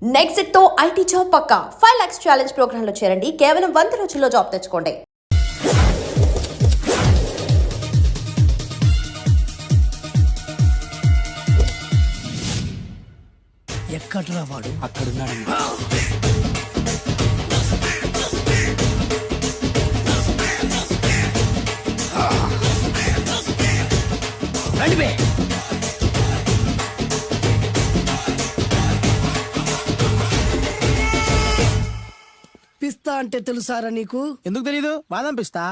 Next తో IT job పక్కా 5 lakhs challenge program లో చేరండి. కేవలం 100 రోజుల్లో జాబ్ తెచ్చుకోండి. ఎక్కడ్రా వాడు? అక్కడున్నాడు. రండివే. పిస్తా అంటే తెలుసారా నీకు? ఎందుకు తెలీదు? బాదం పిస్తా.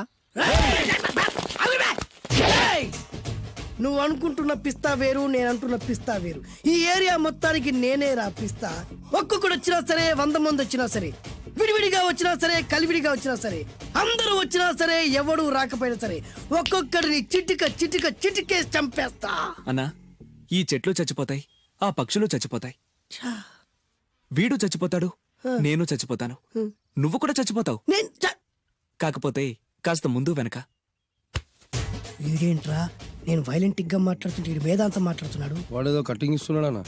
నువ్వు అనుకుంటున్న పిస్తా వేరు, నేను అంటున్న పిస్తా వేరు. ఈ ఏరియా మొత్తానికి నేనే రా పిస్తా. ఒక్కొక్కడు వచ్చినా సరే, 100 మంది వచ్చినా సరే, విడివిడిగా వచ్చినా సరే, కలివిడిగా వచ్చినా సరే, అందరూ వచ్చినా సరే, ఎవడు రాకపోయినా సరే, ఒక్కొక్కడిని చిటికేసి చంపేస్తా. అన్నా, ఈ చెట్లు చచ్చిపోతాయి, ఆ పక్షులు చచ్చిపోతాయి, వీడు చచ్చిపోతాడు, నేను చచ్చిపోతాను, నువ్వు కూడా చచ్చిపోతావు. కాకపోతే కాస్త ముందు వెనక. వీడేంట్రా, నేను వైలెంటిక్ గా మాట్లాడుతుంటే వేదాంతం మాట్లాడుతున్నాడు. వాడేదో కటింగ్ ఇస్తున్నాడా?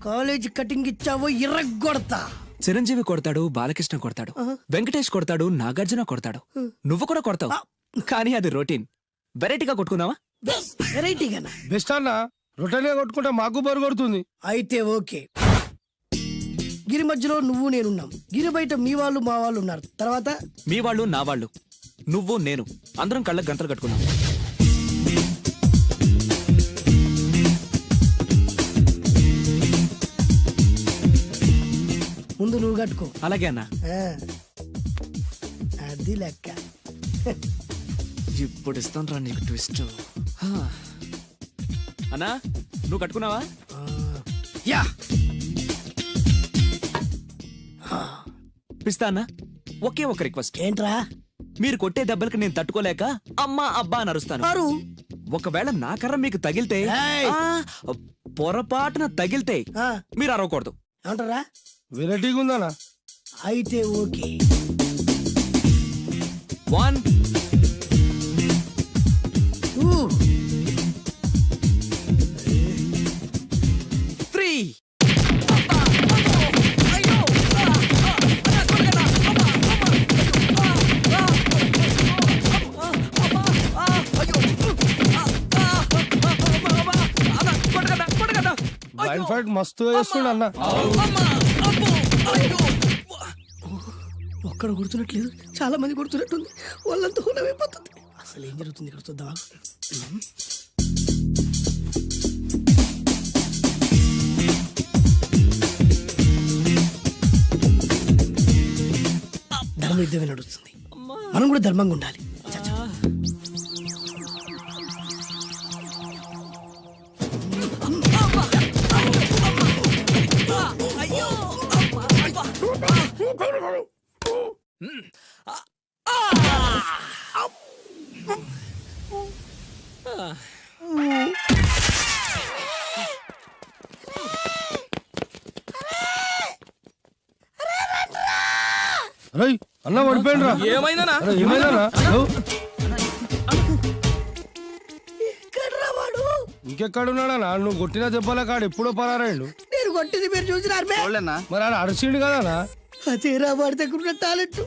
కాలేజీ కటింగ్ ఇచ్చావో ఇర్రగొడతా. చిరంజీవి కొడతాడు, బాలకృష్ణ కొడతాడు, వెంకటేష్ కొడతాడు, నాగార్జున కొడతాడు, నువ్వు కూడా కొడతావు. కానీ అది రొటీన్. వెరైటీగా కొట్టుకుందావా? వెరైటీగానా? బెస్ట్ అన్న, రొటనే కొట్టుకుంటే మాకు బరు కొడుతుంది. అయితే ఓకే. గిరి మధ్యలో నువ్వు నేనున్నాం. గిరి బయట మీ వాళ్ళు మా వాళ్ళు ఉన్నారు. తర్వాత మీ వాళ్ళు నా వాళ్ళు, నువ్వు నేను, అందరం కళ్ళకు గంటలు కట్టుకున్నాం. ముందు నువ్వు కట్టుకో. అలాగే అన్నా. అది లెక్క. ఇప్పుడు ఇస్తాను రా నీకు ట్విస్ట్. అన్నా, నువ్వు కట్టుకున్నావా? యా. పిస్తా అన్నా, ఒకే ఒక రిక్వెస్ట్. ఏంట్రా? మీరు కొట్టే దెబ్బలకి నేను తట్టుకోలేక అమ్మా అబ్బా అని అరుస్తాను. ఒకవేళ నా కర్ర మీకు తగిలితే, పొరపాటున తగిలితే మీరు అరవకూడదు. ఏమంటారా? వెరైటీగా ఉందనా? అయితే ఓకే. 1 2 3. బ్లైండ్ ఫైట్ మస్తు వేస్తుండ అన్న. ఒక్కడ కొడుతున్నట్లేదు, చాలా మంది కొడుతున్నట్టుంది. వాళ్ళంతా హులమైపోతుంది. అసలు ఏం జరుగుతుంది ఇక్కడ చూద్దామా? ధర్మ యుద్ధమే నడుస్తుంది. మనం కూడా ధర్మంగా ఉండాలి. అరే అన్న పడిపోయిండ్రా. ఏమైందనా? ఇంకెక్కడున్నాడా? నువ్వు కొట్టిన దెబ్బల కాడు ఎప్పుడో పరారాయండు. నేను కొట్టింది మీరు చూసినారు. మరి ఆడ అరిసిండు కదా? అదేరా వాడి దగ్గర ఉన్న టాలెంట్.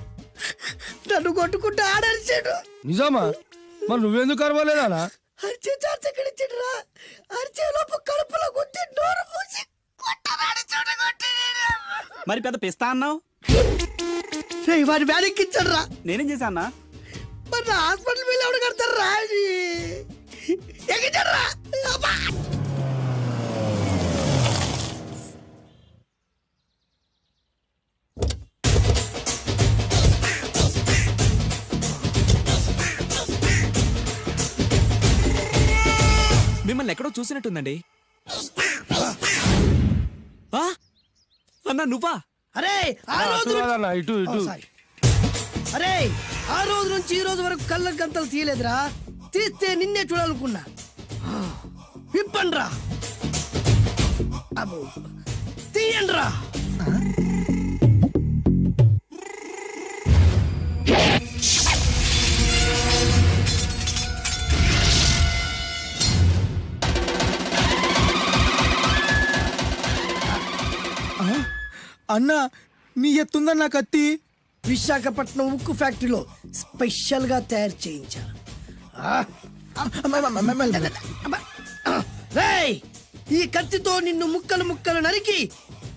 నన్ను కొట్టుకుంటూ ఆడరిచాడు. నిజమా? మరి నువ్వెందుకు అరవలేదా? అరిచే ఛాన్స్ ఎక్కడిచ్చాడురా? అరిచే లోపు కడుపులో గుద్ది నోరు మూసి కొట్టరాడు చూడగొట్టి. మరి పెద్ద పిస్తా అన్నావు? వాడి వ్యాధికిచ్చాడు రా. నేనేం చేశా అన్నా? మరి హాస్పిటల్ బిల్ ఎవడు కడతారు రా? ఎక్కించాడు రా. మిమ్మల్ని ఎక్కడో చూసినట్టుందండి. అన్నా నువ్వా? అరే ఆ రోజు ఇటు అరే ఆ రోజు నుంచి ఈ రోజు వరకు కళ్ళ గంతలు తీయలేదురా. తీస్తే నిన్నే చూడాలనుకున్నా. విప్పండ్రా, అబ్బో తీయండ్రా. అన్నా నీ ఎత్తుందన్న కత్తి. విశాఖపట్నం ఉక్కు ఫ్యాక్టరీలో స్పెషల్ గా తయారు చేయించా. రేయ్, ఈ కత్తితో నిన్ను ముక్కలు ముక్కలు నరికి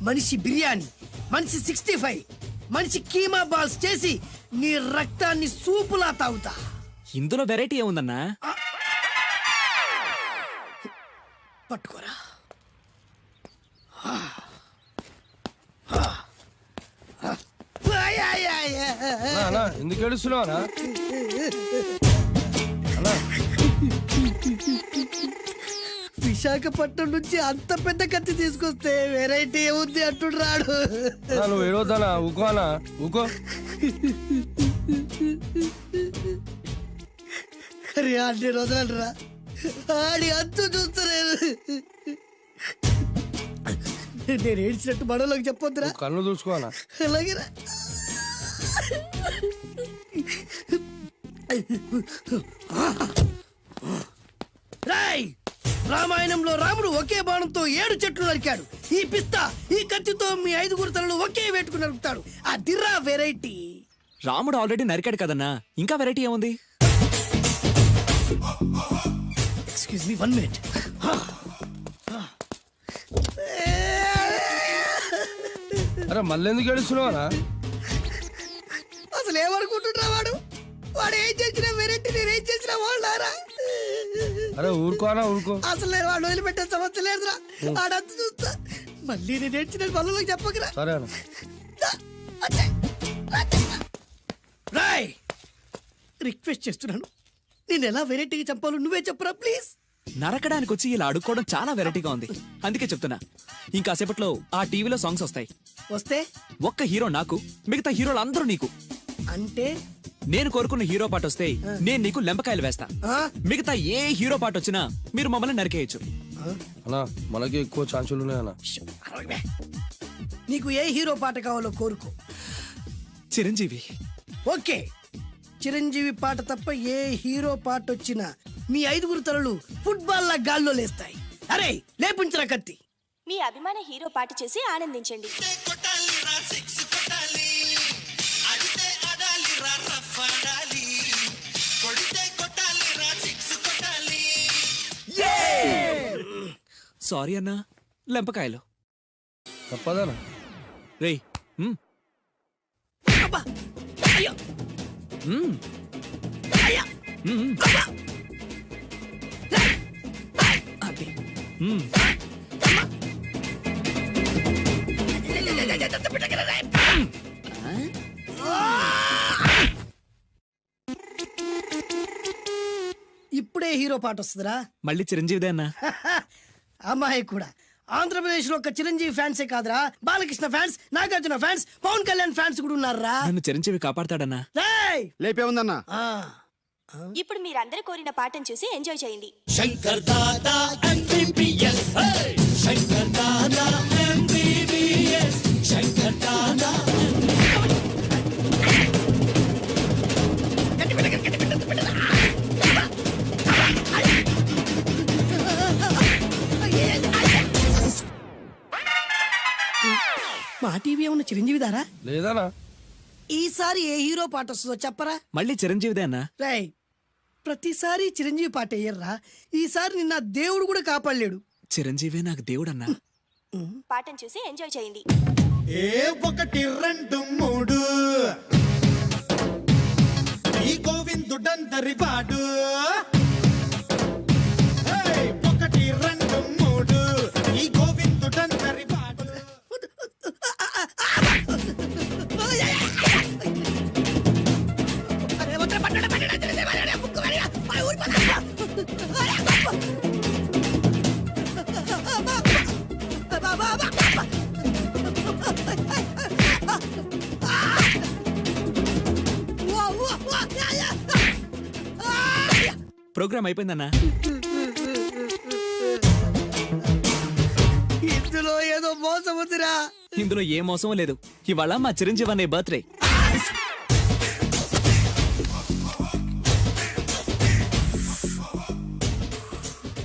మనిషి బిర్యానీ, మనిషి 65, మనిషి కీమా బాల్స్ చేసి నీ రక్తాన్ని సూపులా తాగుతా. ఇందులో వెరైటీ ఏముందన్నా? పట్టుకోరా. అన్నా, అన్నా, ఎందుకు ఏడుస్తున్నావు అన్నా? అన్నా, విశాఖపట్నం నుంచి అంత పెద్ద కత్తి తీసుకొస్తే వెరైటీ ఏముంది అంటుడు రాడు. అన్నా, నువ్వు ఏడవద్దనా? ఊకో అన్నా, ఊకో. అరే అన్ని రోజులరా, ఆడి అంతు చూస్తలేదు. నేను ఏడ్చినట్టు మనలోకి చెప్పొద్దురా. నువ్వు కళ్ళు చూసుకో అన్నా. అలాగేరా. రాయ్, రామాయణంలో రాముడు ఒకే బాణంతో 7 చెట్లు నరికాడు. ఈ పిస్తా ఈ కత్తితో మీ 5 తలలు ఒకే వేటుకు నరుకుతాడు. ఆ దిర్రా వెరైటీ. రాముడు ఆల్రెడీ నరికాడు కదన్నా, ఇంకా వెరైటీ ఏముంది? Excuse me 1 minute. అరే మళ్ళీ ఎందుకు ఏడుస్తున్నావు అన్నా? అసలు ఏమనుకుంటుంటా వాడు? వాడు ఏం చేసిన వెరైటీ, నేను ఏం చేసిన వాళ్ళారా? అరే ఊరుకో అన్నా, ఊరుకో. అసలు నేను వాడు వదిలిపెట్టే సమస్య లేదురా. ఆడంత చూస్తా. మళ్ళీ నేను ఏడ్చిన పనులకు చెప్పకరా. సరే అన్న. రాయ్, రిక్వెస్ట్ చేస్తున్నాను, నేను ఎలా వెరైటీగా చంపాలో నువ్వే చెప్పురా ప్లీజ్. నరకడానికి వచ్చి ఇలా అడుక్కోవడం చాలా వెరైటీగా ఉంది. అందుకే చెప్తున్నా, ఇంకాసేపట్లో ఆ టీవీలో సాంగ్స్ వస్తాయి. వస్తే ఒక్క హీరో నాకు, మిగతా హీరోలు అందరూ నీకు. అంటే నేను కోరుకున్న హీరో పాట వస్తే నేను నీకు లెంపకాయలు వేస్తా. ఆ? మిగతా ఏ హీరో పాట వచ్చినా మీరు మమ్మల్ని నరికేయచ్చు. అన్నా, మనకి ఎక్కువ ఛాన్సులు ఉన్నాయి అన్న. అరవై. నీకు ఏ హీరో పాట కావాలో కోరుకో. చిరంజీవి. ఓకే, చిరంజీవి పాట తప్ప ఏ హీరో పాట వచ్చినా మీ 5 తలలు ఫుట్బాల్ లా గాల్లో లేస్తాయి. అరే లేపుంచరా కత్తి. మీ అభిమాన హీరో పాట చేసి ఆనందించండి. సారీ అన్నా, లెంపకాయలు. తప్పదనా? రేయ్, అబ్బా, అయ్యో, అయ్యా, అబ్బా. అది. ఇప్పుడే హీరో పాట వస్తుందిరా. మళ్ళీ చిరంజీవిదే అన్నా. అమ్మాయి కూడా ఆంధ్రప్రదేశ్ లో ఒక చిరంజీవి ఫ్యాన్సే కాదురా, Balakrishna fans, Nagarjuna fans, Pawan Kalyan fans కూడా ఉన్నారా. నన్ను చిరంజీవి కాపాడతాడన్నా. రేయ్! లేపే ఉందన్నా. ఆ, ఇప్పుడు మీరందరూ కోరిన పాటను చూసి ఎంజాయ్ చేయండి. మా టీవీ ఏమన్నా చిరంజీవి దారా? లేదనా? ఈసారి ఏ హీరో పాట వస్తుందో చెప్పరా. మళ్ళీ చిరంజీవిదే అన్నా. రేయ్, ప్రతిసారి చిరంజీవి పాట వేయర్రా. ఈసారి నిన్న దేవుడు కూడా కాపాడలేడు. చిరంజీవే నాకు దేవుడన్నా. పాటను చూసి ఎంజాయ్ చేయండి. 1 2 3 ఈ గోవిందుడందరి వాడు. 1 2 3 ఈ గోవిందుడందరి వాడు. ప్రోగ్రామ్ అయిపోయిందన్నా. ఇందులో ఏదో మోసం ఉందిరా. ఇందులో ఏ మోసం లేదు. ఇవాళ మా చిరంజీవి అనే బర్త్డే.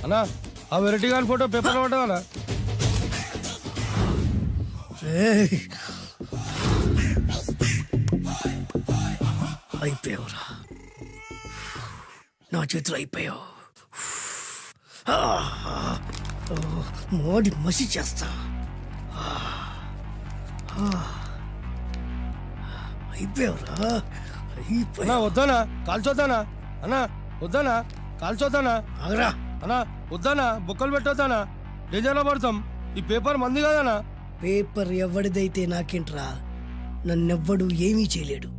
అన్నా, ఆ వెరైటీ గాని ఫోటో పేపర్ పడ్డా ఏయ్. అయిపోయావురా, నా చేతులు అయిపోయావు. మోడి మసి చేస్తా. అయిపోయావురా, అన్నా అయిపోయావు. వద్దానా కాల్చొద్దానా అన్నా వద్దానా కాల్చొద్దానా ఆగరా. అన్నా వద్దానా బొక్కలు పెట్టొద్దానా డేంజర్లో పడతాం. ఈ పేపర్ మంది కాదనా. పేపర్ ఎవడిదైతే నాకేంట్రా, నన్నెవ్వడు ఏమీ చేయలేడు.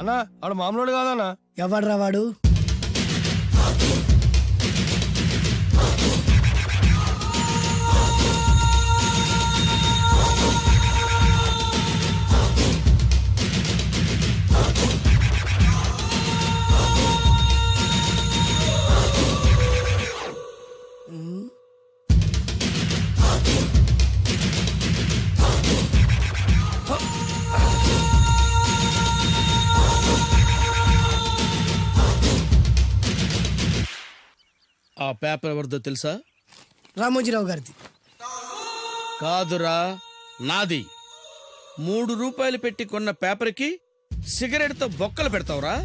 అన్నా ఆడు మామూలు కాదనా. ఎవడ్రా వాడు? ఆ పేపర్ ఎవరిదో తెలుసా? రామోజీరావు గారిది. కాదురా, నాది. 3 రూపాయలు పెట్టి కొన్న పేపర్కి సిగరెట్తో బొక్కలు పెడతావురా?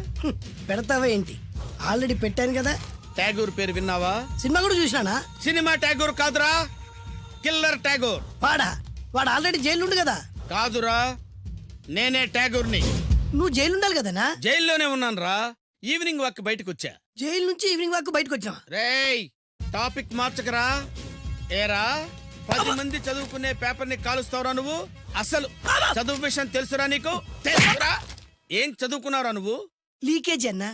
పెడతావా ఏంటి? ఆల్రెడీ పెట్టాను కదా. ట్యాగూర్ పేరు విన్నావా? సినిమా కూడా చూసినానా? సినిమా ట్యాగూర్ కాదురా, కిల్లర్ ట్యాగూర్. వాడు ఆల్రెడీ జైలు కదా. కాదురా, నేనే ట్యాగూర్ని. నువ్వు జైలు ఉండాలి కదనా? జైల్లోనే ఉన్నానురా. ఈవినింగ్ వాక్ బయటకు వచ్చా. జైలు నుంచి ఈవినింగ్ వాక్ బయటకు వచ్చినా. రేయ్, టాపిక్ మార్చకరా. ఏరా, 10 మంది చదువుకునే పేపర్ ని కాలుస్తావురా నువ్వు? అసలు చదువు విషయం తెలుసురా నీకు? తెలుసురా? ఏం చదువుకున్నావురా నువ్వు? లీకేజ్ అన్నా.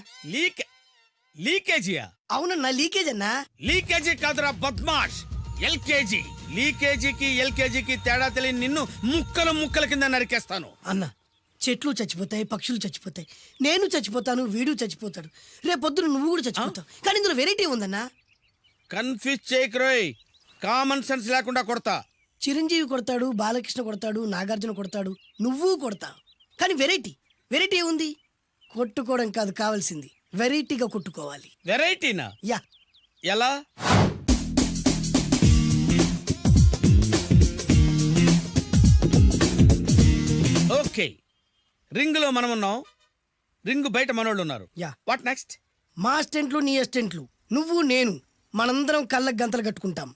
లీకేజీయా? అవునన్నా, లీకేజ్ అన్నా. లీకేజీ కాదురా బద్మాష్, ఎల్కేజీ. లీకేజీకి ఎల్కేజీకి తేడా తెలియని నిన్ను ముక్కలు ముక్కల కింద నరికేస్తాను. అన్నా, చెట్లు చచ్చిపోతాయి, పక్షులు చచ్చిపోతాయి, నేను చచ్చిపోతాను, వీడు చచ్చిపోతాడు, రేపొద్దున నువ్వు కూడా చచ్చిపోతావు. కానీ ఇందులో వెరైటీ ఉందన్నా. కన్ఫ్యూజ్ చేయకురోయ్, కామన్ సెన్స్ లేకుండా కొడతా. చిరంజీవి కొడతాడు, బాలకృష్ణ కొడతాడు, నాగార్జున కొడతాడు, నువ్వు కొడతావు. కానీ వెరైటీ ఉంది. కొట్టుకోవడం కాదు కావాల్సింది, వెరైటీగా కొట్టుకోవాలి. వెరైటీనా? యా. ఎలా? ఓకే, రింగ్ లో మనం ఉన్నాం, రింగ్ బయట మనోళ్ళు ఉన్నారు. యా. What next? మా అసిస్టెంట్లు, నీ అసిస్టెంట్లు, నువ్వు నేను, మనందరం కళ్ళకు గంతలు కట్టుకుంటాం.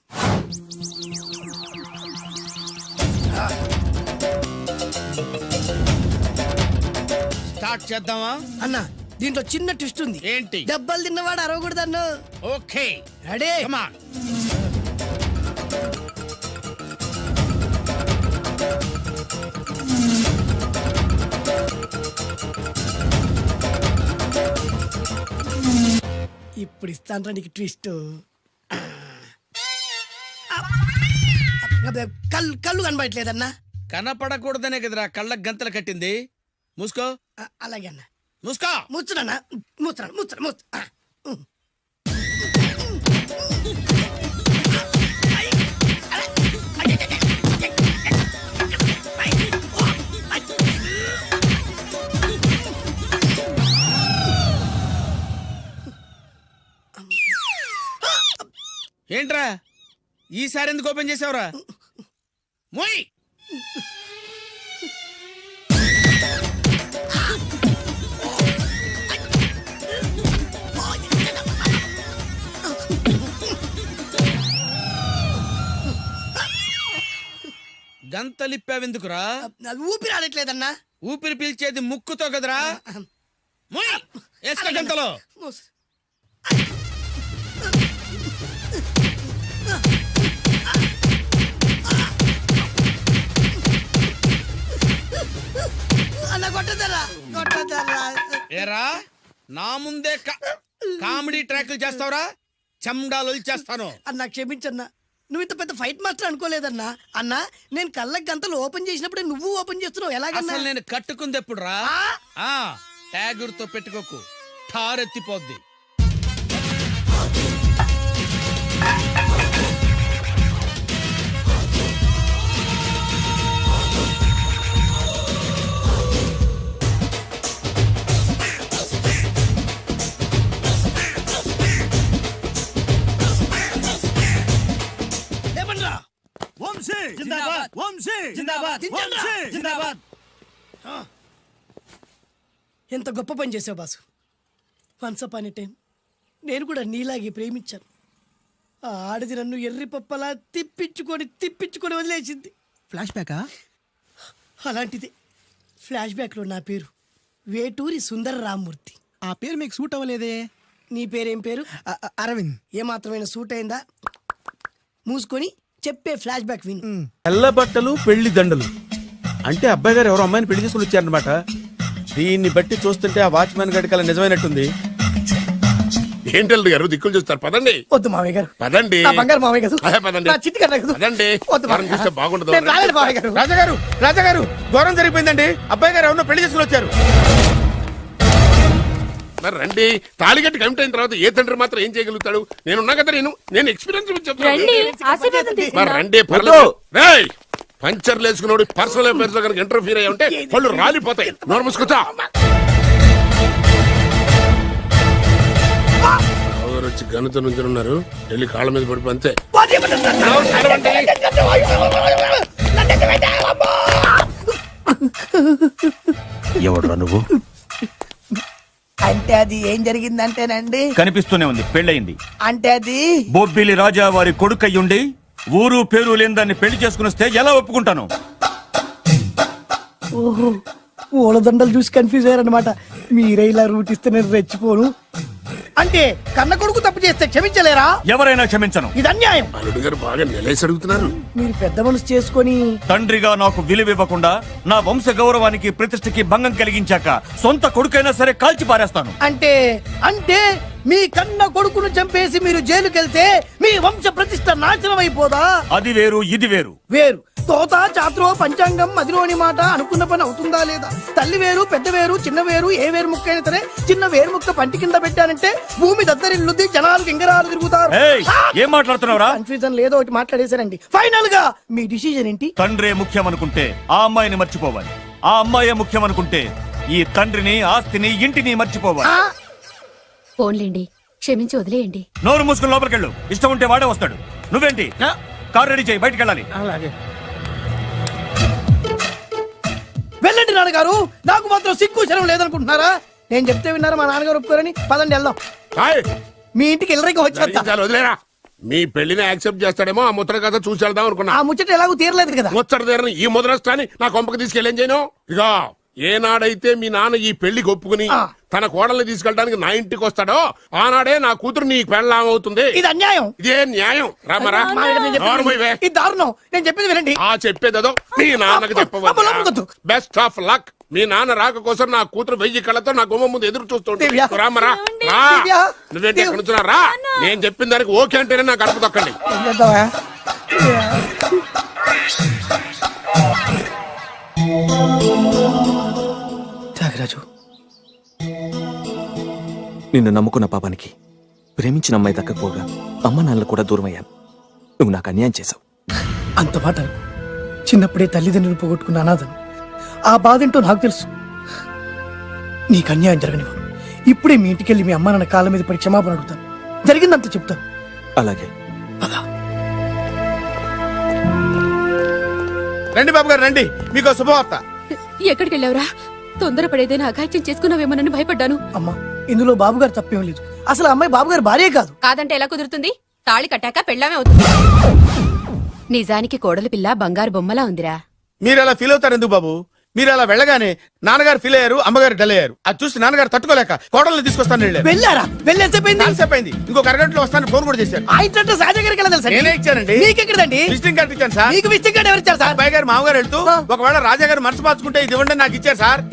స్టార్ట్ చేద్దామా? అన్నా, దీంట్లో చిన్న ట్విస్ట్ ఉంది. ఏంటి? దెబ్బలు తిన్నవాడు అరవకూడదన్ను. Okay, ready? Come on. ఇప్పుడు ఇస్తాను నీకు ట్విస్ట్. కళ్ళు కనబడట్లేదన్నా. కనపడకూడదనే కదరా కళ్ళకు గంతలు కట్టింది. మూసుకో. అలాగే అన్న. మూసుకో. ముచ్చుడన్నా, ముచ్చడు. ఏంట్రా ఈసారి ఎందుకు ఓపెన్ చేసావురా? మోయ్. గంతలిప్పావెందుకురా? ఊపిరి ఆడట్లేదన్నా. ఊపిరి పీల్చేది ముక్కుతో కదరా. మోయ్, వేసుకో గంతలో. అన్న కొట్టదరా. ఏరా, నా ముందే కామెడీ ట్రాక్లు చేస్తావురా? చెమ్డాలు చేస్తాను. అన్నా క్షమించన్నా, నువ్వు ఇంత పెద్ద ఫైట్ మాస్టర్ అనుకోలేదన్నా. అన్నా, నేను కళ్ళకి గంతలు ఓపెన్ చేసినప్పుడే నువ్వు ఓపెన్ చేస్తున్నావు. ఎలాగన్నా? అసలు నేను కట్టుకుంది ఎప్పుడు రా? ట్యాగూర్తో పెట్టుకోకు, ఠారెత్తిపోద్ది. వంశీ జిందాబాద్, వంశీ జిందాబాద్. ఎంత గొప్ప పని చేసావు boss. Once upon a time నేను కూడా నీలాగే ప్రేమించాను. ఆ ఆడది నన్ను ఎర్రి పప్పలా తిప్పించుకొని వదిలేసింది. ఫ్లాష్ బ్యాకా? అలాంటిది ఫ్లాష్ బ్యాక్లో నా పేరు వేటూరి సుందర రామ్మూర్తి. ఆ పేరు మీకు సూట్ అవ్వలేదే. నీ పేరేం పేరు? అరవింద్. ఏమాత్రమైన సూట్ అయిందా? మూసుకొని చెప్పే ఫ్లాష్ బ్యాక్ విను. తెల్ల బట్టలు పెళ్లి దండలు అంటే అబ్బాయి గారు ఎవరో అమ్మాయిని పెళ్లి చేసుకుని వచ్చారనమాట. దీన్ని బట్టి చూస్తుంటే ఆ వాచ్మెన్ గడి కల నిజమైనట్టుంది. ఏంటల్లుడు గారు దిక్కులు చూస్తారు? పదండి. వద్దు మావయ్య గారు. పదండి. నా బంగారు మావయ్య గారు. అదే పదండి. నా చిట్టి కన్నా గారు. పదండి. వద్దు వారం చూస్తే బాగుండదు. నేను రాలేదు మావయ్య గారు. రాజాగారు ఘోరం జరిగిపోయిందండి. అబ్బాయి గారు ఎవరినో పెళ్లి చేసుకుని వచ్చారు. మరి రండి. తాళిగట్టి కమిట్ అయిన తర్వాత ఏ తండ్రి మాత్రం ఏం చేయగలుగుతాడు? నేనున్నా కదా, నేను ఎక్స్పీరియన్స్ చెప్తాను. మరి రండి, పర్లేదు. రేయ్, పంచర్లు వేసుకున్నాడు పర్సనల్ అఫేర్స్ లో కనుక ఇంటర్ఫీర్ అయ్యి ఉంటే వాళ్ళు రాలిపోతాయి. నోరు మూసుకొచ్చా. వచ్చి గనుత నుంచి ఉన్నారు. వెళ్ళి కాళ్ళ మీద పడిపో అంతే. ఎవడురా నువ్వు? అంటే అది ఏం జరిగిందంటేనండి, కనిపిస్తూనే ఉంది, పెళ్ళయింది. అంటే అది బొబ్బిలి రాజా వారి కొడుకయ్యుండి ఊరు పేరు లేని దాన్ని పెళ్లి చేసుకుని వస్తే ఎలా ఒప్పుకుంటాను? ఓహో ఓలదండలు చూసి కన్ఫ్యూజ్ అయ్యారనమాట. మీరే ఇలా రూట్ ఇస్తే నేను రెచ్చిపోను. అంటే కన్న కొడుకు తప్పు చేస్తే క్షమించలేరా? ఎవరైనా క్షమించను. ఇది అన్యాయం. అల్లుడు గారు బాగా నిలేసి అడుగుతున్నారు. మీరు పెద్ద మనసు చేసుకొని తండ్రిగా నాకు విలువివ్వకుండా నా వంశ గౌరవానికి ప్రతిష్టకి భంగం కలిగించాక సొంత కొడుకైనా సరే కాల్చి పారేస్తాను. అంటే అంటే మీ కన్న కొడుకును చంపేసి మీరు జైలుకెళ్తే మీ వంశ ప్రతిష్ట నాశనం అయిపోదా? అది వేరు, ఇది వేరు. వేరు. తోత చాత్రో పంచాంగం మదిలోని మాట అనుకున్న పని అవుతుందా లేదా? తల్లి వేరు, పెద్ద వేరు, చిన్న వేరు, ఏ వేరు ముక్క అయినా సరే చిన్న వేరు ముక్క పంటి కింద పెట్టానంటే భూమి దద్దరిల్లుద్ది, జనాలు గింగరాలు తిరుగుతారు. ఏయ్, ఏం మాట్లాడుతున్నావురా? కన్ఫ్యూజన్ లేదో ఒకటి మాట్లాడేశారండి. ఫైనల్ గా మీ డిసిజన్ ఏంటి? తండ్రే ముఖ్యం అనుకుంటే ఆ అమ్మాయిని మర్చిపోవాలి. ఆ అమ్మాయే ముఖ్యం అనుకుంటే ఈ తండ్రిని, ఆస్తిని, ఇంటిని మర్చిపోవాలి. ఫోన్లేండి, క్షమించి వదిలేయండి. నోరు మూసుకుని లోపలికెళ్ళు. ఇష్టం ఉంటే వాడే వస్తాడు. నువ్వేంటి? కార్ రెడీ చేయి, బయటికి వెళ్ళాలి. అలాగే. వెళ్ళండి నాన్నగారు. నాకు మాత్రం సిగ్గు శరం లేదనుకుంటున్నారా? నేను చెప్తే విన్నారా? మా నాన్నగారు ఒప్పుకోరని. పదండి వెళ్దాం. హాయ్, మీ ఇంటికి ఎల్లరికి వచ్చేస్తా. జరిగించాలి, వదిలేరా. మీ పెళ్లిని యాక్సెప్ట్ చేస్తాడేమో ఆ ముద్ర కథ చూసి వెళ్దాం అనుకున్నా. ఆ ముచ్చట ఎలాగో తీరలేదు కదా. ముచ్చట తీరని ఈ ముద్రష్టాన్ని నా కొంపకి తీసుకెళ్ళేం చేయను. ఇక ఏనాడైతే మీ నాన్న ఈ పెళ్లికి ఒప్పుకుని తన కోడల్ని తీసుకెళ్ళడానికి నా ఇంటికి వస్తాడో ఆనాడే నా కూతురు నీ పెళ్ళాం అవుతుంది. ఇది అన్యాయం. ఇదే న్యాయం. రామరా, ఇది దారుణం. నేను చెప్పేది వినండి. ఆ చెప్పేదో మీ నాన్నకు చెప్పవచ్చు. Best of luck. మీ నాన్న రాక కోసం నా కూతురు 1000 కళ్ళతో నా గుమ్మ ముందు ఎదురు చూస్తుంటే రామరా, నువ్వేంటి ఎక్కడ నుంచున్నా రా. నేను చెప్పిన దానికి ఓకే అంటేనే నాకు గడప తొక్కండి. త్యాగరాజు, నిన్ను నమ్ముకున్న పాపానికి ప్రేమించిన అమ్మాయి దక్కకపోగా అమ్మ నాన్నలు కూడా దూరం అయ్యాను. నువ్వు నాకు అన్యాయం చేశావు. అంత మాట అనకు. చిన్నప్పుడే తల్లిదండ్రులు పోగొట్టుకున్న అనాథను. ఆ బాధ ఏంటో నాకు తెలుసు. నీకు అన్యాయం జరగనివ్వను. ఇప్పుడే మీ ఇంటికి వెళ్ళి మీ అమ్మ నాన్న కాళ్ళ మీద పడి క్షమాపణ అడుగుతాను. జరిగిందంత చెప్తాను. అలాగే. రండి బాబు గారు, రండి. మీకు శుభవార్త. ఎక్కడికి వెళ్ళావురా? తొందరపడేదైనా అఘాయిత్యం చేసుకున్నావేమోనని భయపడ్డాను. అమ్మా, ఇందులో బాబుగారు తప్పేం లేదు. అసలు అమ్మాయి బాబుగారు భార్యే కాదు. కాదంటే ఎలా కుదురుతుంది? తాళి కట్టాక పెళ్ళామే అవుతుంది. నిజానికి కోడలి పిల్ల బంగారు బొమ్మలా ఉందిరా. మీరు అలా ఫీల్ అవుతారు ఎందుకు బాబు? మీరు అలా వెళ్ళగానే నాన్నగారు ఫీల్ అయ్యారు, అమ్మగారు డల్ అయ్యారు. అది చూసి నాన్నగారు తట్టుకోలేక కోడల్ని తీసుకొస్తాను వెళ్ళారు. వెళ్ళారా? వెళ్ళేసేపోయింది. ఇంకొక అరగంటలో వస్తాను ఫోన్ కూడా చేశారు. ఆ ఇంట్లో సాజా గారికి ఎలా తెలుసా? నేనే ఇచ్చానండి. మీకెక్కడండి? విజిటింగ్ కార్డు ఇచ్చాను సార్. మీకు విజిటింగ్ కార్డు ఎవరు ఇచ్చారు సార్? అబ్బాయి గారు మామగారు వెళ్తూ ఒకవేళ రాజా గారు మనసు మార్చుకుంటే ఇది ఇవ్వండి నాకు ఇచ్చారు సార్.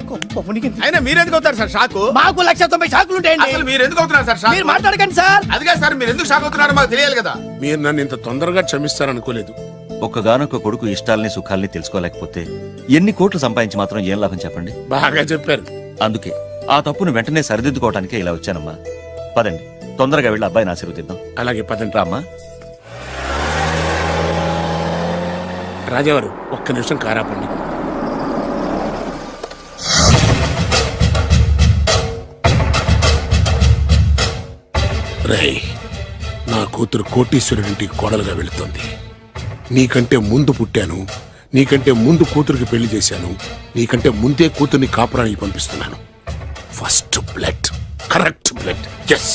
అయినా మీరు ఎందుకు అవుతారు సార్ షాక్? మాకు 190 షాకులు ఉంటాయండి. అసలు మీరు ఎందుకు అవుతున్నారు సార్ షాక్? మీరు మాట్లాడకండి సార్. అదిగా సార్, మీరు ఎందుకు షాక్ అవుతున్నారో మాకు తెలియాలి కదా. మీరు నన్ను ఇంత తొందరగా క్షమిస్తారనుకోలేదు. ఒక్కగానొక్క కొడుకు ఇష్టాలని సుఖాల్ని తెలుసుకోలేకపోతే ఎన్ని కోట్లు సంపాదించి మాత్రం ఏం లాభం చెప్పండి? బాగా చెప్పారు. అందుకే ఆ తప్పును వెంటనే సరిదిద్దుకోవడానికే ఇలా వచ్చానమ్మా. పదండి, తొందరగా వెళ్ళి అబ్బాయిని ఆశీర్వదిద్దాం. అలాగే పదండి. రామ్మా. రాజావారు ఒక్క నిమిషం కారాపండి. రేయ్, నా కూతురు కోటీశ్వరుడింటికి కోడలుగా వెళుతుంది. నీకంటే ముందు పుట్టాను, నీకంటే ముందు కూతురికి పెళ్లి చేశాను, నీకంటే ముందే కూతుర్ని కాపురానికి పంపిస్తున్నాను. First blood, correct blood. Yes.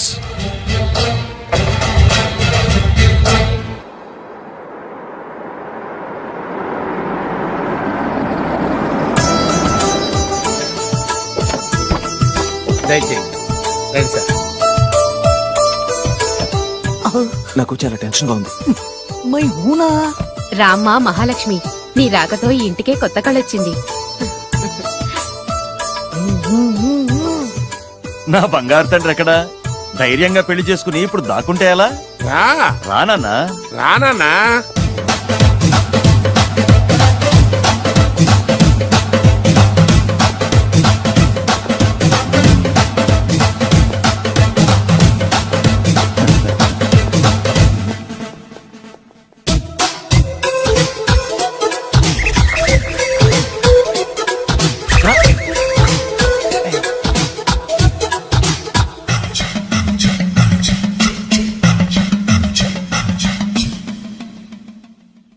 నాకు చాలా టెన్షన్ గా ఉంది. మై హూనా రామ్మ మహాలక్ష్మి, నీ రాకతో ఈ ఇంటికే కొత్త కళొచ్చింది. నా బంగారు తండ్రి ఎక్కడా? ధైర్యంగా పెళ్లి చేసుకుని ఇప్పుడు దాక్కుంటే ఎలా? రా రానన్నా. రానా.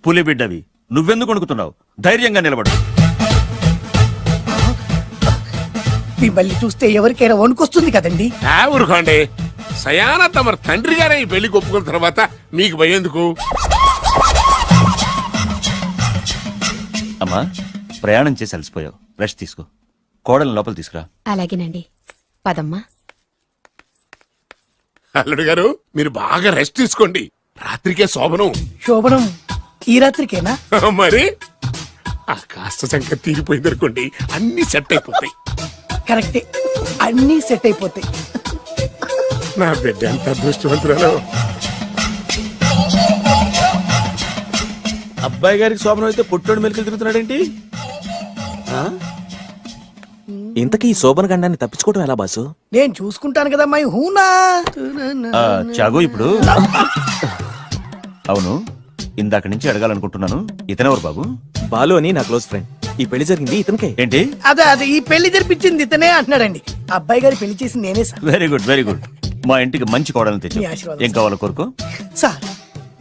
పులి బిడ్డవి, నువ్వెందుకు వణుకుతున్నావు? ధైర్యంగా నిలబడు. మిమ్మల్ని చూస్తే ఎవరికైనా వణుకొస్తుంది కదండి. ఊరుకోండి. సయానా తమ తండ్రి గారే ఈ పెళ్లి ఒప్పుకున్న తర్వాత మీకు భయందుకు? అమ్మా, ప్రయాణం చేసి అలసిపోయావు, రెస్ట్ తీసుకో. కోడలు లోపల తీసుకురా. అలాగేనండి, పదమ్మా. అల్లుడు గారు, మీరు బాగా రెస్ట్ తీసుకోండి. రాత్రికే శోభనం. శోభనం ఈ రాత్రికేనా? మరి ఆ కాస్త సంఖ్య తీరిపోయింది అనుకోండి, అన్ని సెట్ అయిపోతాయి. కరెక్టే, అన్నీ సెట్ అయిపోతాయి. నా బిడ్డ ఎంత అదృష్టవంతురాలు. అబ్బాయి గారికి శోభనం అయితే పుట్టోడు మెలికలు తిరుగుతున్నాడేంటి? ఇంతకీ ఈ శోభన గండాన్ని తప్పించుకోవడం ఎలా బాసు? నేను చూసుకుంటాను కదా మై హూనా. చాగు ఇప్పుడు. అవును, ఇందాక నుంచి అడగాలనుకుంటున్నాను, ఇతనెవరు బాబు? బాలు అని నా క్లోజ్ ఫ్రెండ్. ఈ పెళ్లి జరిగింది ఇతనికే. ఏంటి? అదే ఈ పెళ్లి జరిపించింది ఇతనే అంటున్నాడండి. అబ్బాయి గారి పెళ్లి చేసింది నేనే sir. Very good, very good. మా ఇంటికి మంచి కోడలు తెచ్చు. మీ ఆశీర్వాదం ఏం కావాలో కోరుకో. సార్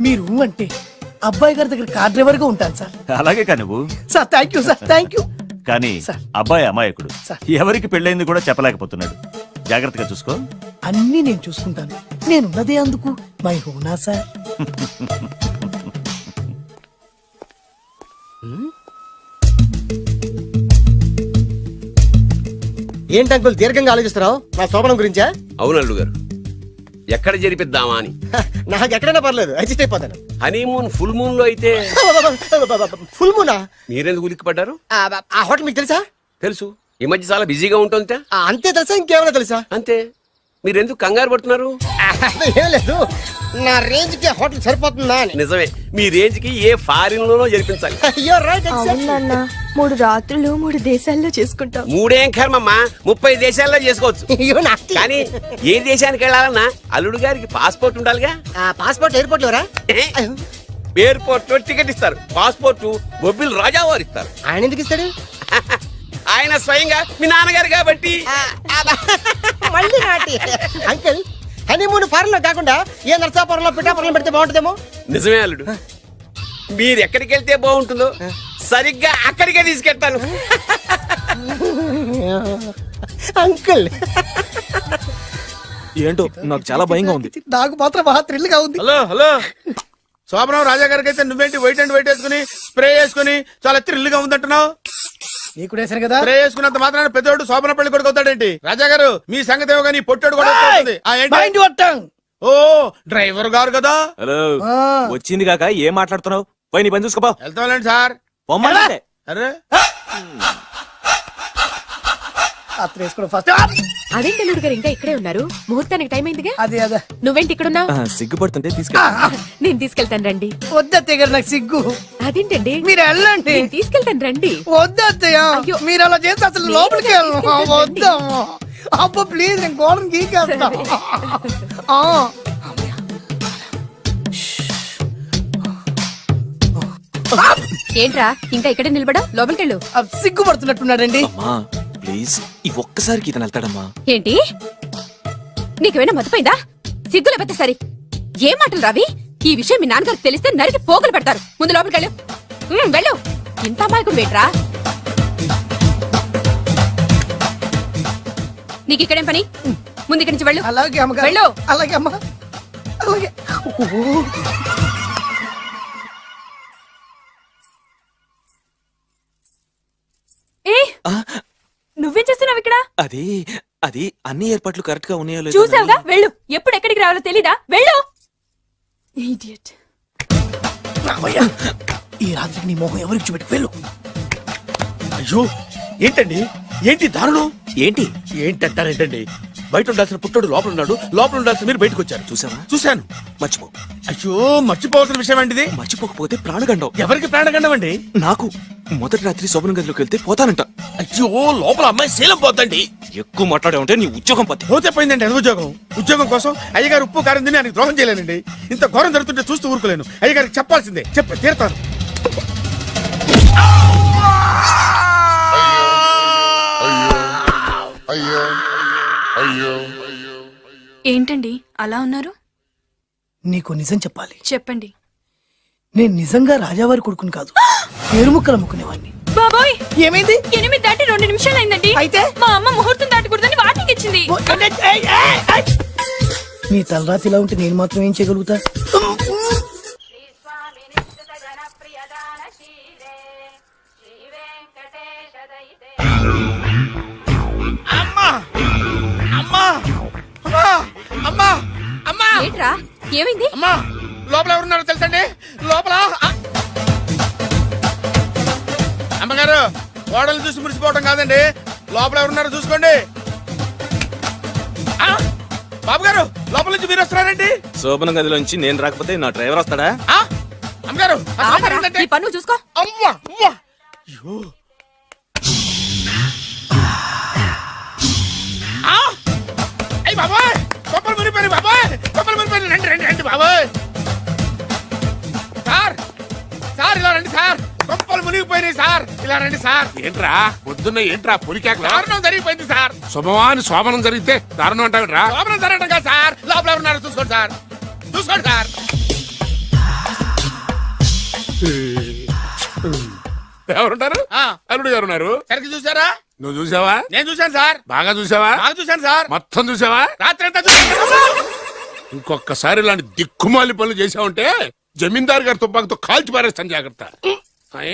మీరు అంటే అబ్బాయి గారి దగ్గర కార్ డ్రైవర్ గా ఉంటాను సార్. అలాగే కానీ నువ్వు. Sir thank you sir, thank you. కానీ సార్. అబ్బాయి అమాయకుడు, సార్. ఎవరికి పెళ్ళైంది కూడా చెప్పలేకపోతున్నాడు. జాగ్రత్తగా చూసుకో. అన్నీ నేను చూసుకుంటాను, నేనున్నదే అందుకు మై హూనా సార్. ఏంటి అంకుల్ దీర్ఘంగా ఆలోచిస్తున్నావు? నా శోభనం గురించా? అవును అల్లుడు గారు, ఎక్కడ జరిపిద్దామా అని. నాకు ఎక్కడైనా పర్లేదు, అడ్జస్ట్ అయిపోతాను. హనీమూన్ ఫుల్ మూన్ లో అయితే ఫుల్ మూనా? మీరెందుకు ఉలిక్కిపడ్డారు? ఆ హోటల్ మీకు తెలుసా? తెలుసు, ఈ మధ్య చాలా బిజీగా ఉంటుందిట. అంతే తెలుసా, ఇంకేమైనా తెలుసా? అంతే. మీరెందుకు కంగారు పడుతున్నారు? ఏం లేదు, నా రేంజ్ కి హోటల్ సరిపోతుందా అని. నిజమే, మీ రేంజ్ కి ఏ ఫారిన్ లోనో జరిపించాలి. You're right, exactly. అవునన్నా, 3 రాత్రులు 3 దేశాల్లో చేసుకుంటాం. 3 కర్మమ్మా, 30 దేశాల్లో చేసుకోవచ్చు. You nasty. కానీ ఏ దేశానికి వెళ్ళాలన్నా అల్లుడు గారికి పాస్పోర్ట్ ఉండాలిగా. Passport airport LoRa? ఎయిర్పోర్ట్ లో టికెట్ ఇస్తారు, పాస్పోర్ట్ బొబ్బిల్ రాజా వారు ఇస్తారు. ఆయన ఎందుకు ఇస్తాడు? ఆయన స్వయంగా మీ నాన్నగారు కాబట్టి. మళ్ళీ నాటి అంకుల్, హనీమూన్ ఫారెన్ లో కాకుండా ఏ నర్సాపురంలో పిఠాపురంలో పెడితే బాగుంటుందేమో. నిజమే అల్లుడు, మీరు ఎక్కడికి వెళ్తే బాగుంటుందో సరిగ్గా అక్కడికే తీసుకెళ్తాను. అంకుల్ ఏంటో నాకు చాలా భయంగా ఉంది. నాకు మాత్రం బాగా థ్రిల్ గా ఉంది. హలో హలో, శోభనం రాజా గారికి అయితే నువ్వేంటి వైట్ అండ్ వైట్ వేసుకుని స్ప్రే వేసుకుని చాలా థ్రిల్ గా ఉందంటున్నావు? నీకు వేసాను కదా. స్ప్రే వేసుకున్నంత మాత్రాన పెద్దోడు శోభన పెళ్లి కొడుకు అవుతాడేంటి? రాజా గారు మీ సంగతి ఏమో కానీ పొట్టోడు కూడా అవుతుంది. Mind your tongue. ఓ డ్రైవర్ గారు కదా. హలో, ఆ. వచ్చింది కాక ఏం మాట్లాడుతున్నావు? పోయి నీ పని చూసుకోపా. వెళ్తాంలేండి సార్. పొమ్మంటే అరే అత్ర వేసుకోవడం ఫస్ట్. అదేంటి అల్లుడు గారు ఇంకా ఇక్కడే ఉన్నారు? ముహూర్తానికి టైం అయిందిగా. అదే నువ్వేంటి ఇక్కడున్నావు? సిగ్గుపడుతుంటే తీసుకెళ్ళి. నేను తీసుకెళ్తాను రండి. వద్దత్తయ్య గారు, నాకు సిగ్గు. అదేంటండి? మీరు వెళ్ళండి. నేను తీసుకెళ్తాను రండి. వద్దత్తయ్య, అయ్యో. మీరు అలా చేస్తే అసలు లోపలికి వెళ్ళను. వద్దమ్మా, అబ్బా ప్లీజ్, నేను గోడను గీకేస్తా. ఏంట్రా ఇంకా ఇక్కడే నిలబడా? లోపలికెళ్ళు. సిగ్గుపడుతున్నట్టున్నాడండి. అమ్మా ప్లీజ్, ఈ ఒక్కసారికి ఇతను వెళ్తాడమ్మా. ఏంటి, నీకేమైనా మతిపోయిందా? సిగ్గు లేకపోతే సరే. ఏ మాటలు రావి? ఈ విషయం మీ నాన్నగారికి తెలిస్తే నరికి పోగులు పెడతారు. ముందు లోపలికెళ్ళు. వెళ్ళు. ఇంత అమాయకుడు వేట్రా. నీకు ఇక్కడేం పని? ముందు ఇక్కడి నుంచి వెళ్ళు. అలాగే అమ్మగారు. వెళ్ళు. అలాగే అమ్మా, అలాగే. నువ్వేం చేస్తున్నావు ఇక్కడ? అది అది అన్ని ఏర్పాట్లు కరెక్ట్ గా ఉన్నాయో లేదో చూసావుగా, వెళ్ళు. ఎప్పుడు ఎక్కడికి రావాలో తెలీదా? వెళ్ళు. Idiot. రామయ్య, ఈ రాత్రికి నీ మొహం ఎవరికి చూపెట్టి వెళ్ళు. అయ్యో ఏంటండి, ఏంటి దారుణం? ఏంటి ఏంటంటారేంటండి? బయట ఉండాల్సిన పుట్టోడు లోపల ఉన్నాడు, లోపల ఉండాల్సిన మీరు బయటకు వచ్చారు. చూసావా? చూశాను. మర్చిపో. అయ్యో మర్చిపోవాల్సిన విషయం అండి ఇది. మర్చిపోకపోతే ప్రాణగండం. ఎవరికి ప్రాణగండం అండి? నాకు మొదటి రాత్రి శోభన గదిలోకి వెళ్తే పోతానంట. అయ్యో లోపల అమ్మాయి శీలం పోతండి. ఎక్కువ మాట్లాడే ఉంటే నీ ఉద్యోగం పోతే. పోతే పోయిందండి అది ఉద్యోగం. ఉద్యోగం కోసం అయ్యగారు ఉప్పు కారం తిని ఆయనకి ద్రోహం చేయలేనండి. ఇంత ఘోరం జరుగుతుంటే చూస్తూ ఊరుకోలేను. అయ్యగారికి చెప్పాల్సిందే, చెప్పి తీరుతాను. ఏంటండి అలా ఉన్నారు? నీకు నిజం చెప్పాలి. చెప్పండి. నేను నిజంగా రాజావారి కొడుకుని కాదు, పేరుముక్కలు అమ్ముకునేవాడిని. బాబోయ్, ఏమైంది? 8 దాటి 2 నిమిషాలు అయిందండి. అయితే మా అమ్మ ముహూర్తం దాటకూడదని వాటికి ఇచ్చింది. నీ తలరాతి ఇలా ఉంటే నేను మాత్రం ఏం చేయగలుగుతా? అమ్మా అమ్మా అమ్మా అమ్మా అమ్మా ఏంట్రా, ఏమైంది? అమ్మా లోపల ఎవరున్నారో తెలుసండి? లోపల అమ్మగారు, ఓడలు చూసి మురిసిపోవడం కాదండి, లోపల ఎవరున్నారో చూసుకోండి. ఆ, బాబు గారు, లోపల నుంచి మీరు వస్తున్నారండి? శోభన గదిలోంచి నేను రాకపోతే నా డ్రైవర్ వస్తాడా? ఆ, అమ్మగారు అసలు ఆపరా, ఏంటంటే- నీ పన్ను చూసుకో. అవ్వా అవ్వా అయ్యో ఆ! అయ్ బాబాయ్, కొప్పలు మునిపోయి బాబాయ్, కొప్పలు మునిపోయి. రండి రండి రండి బాబాయ్. సార్ సార్ ఇలా రండి సార్, కొప్పలు మునిగిపోయినాయి సార్, ఇలా రండి సార్. ఏంట్రా పొద్దున్న ఏంట్రా పులికేకలా? దారుణం జరిగిపోయింది సార్. శుభమాని శోభనం జరిగితే దారుణం అంటావురా? లోపల జరగడం కాదు సార్, లోపల ఎవరున్నారో చూసుకోండి సార్, చూసుకోండి సార్. ఎవరుంటారు? ఆ, అల్లుడు గారు ఉన్నారు. సరిగ్గా చూసారా? నువ్వు చూసావా? నేను చూశాను సార్, బాగా చూసావా? బాగా చూశాను సార్, మొత్తం చూసావా? రాత్రి అంతా చూశాను. ఇంకొకసారి ఇలాంటి దిక్కుమాలి పనులు చేసావంటే జమీందారు గారి తుపాకుతో కాల్చి పారేస్తాను, జాగ్రత్త. ఐ!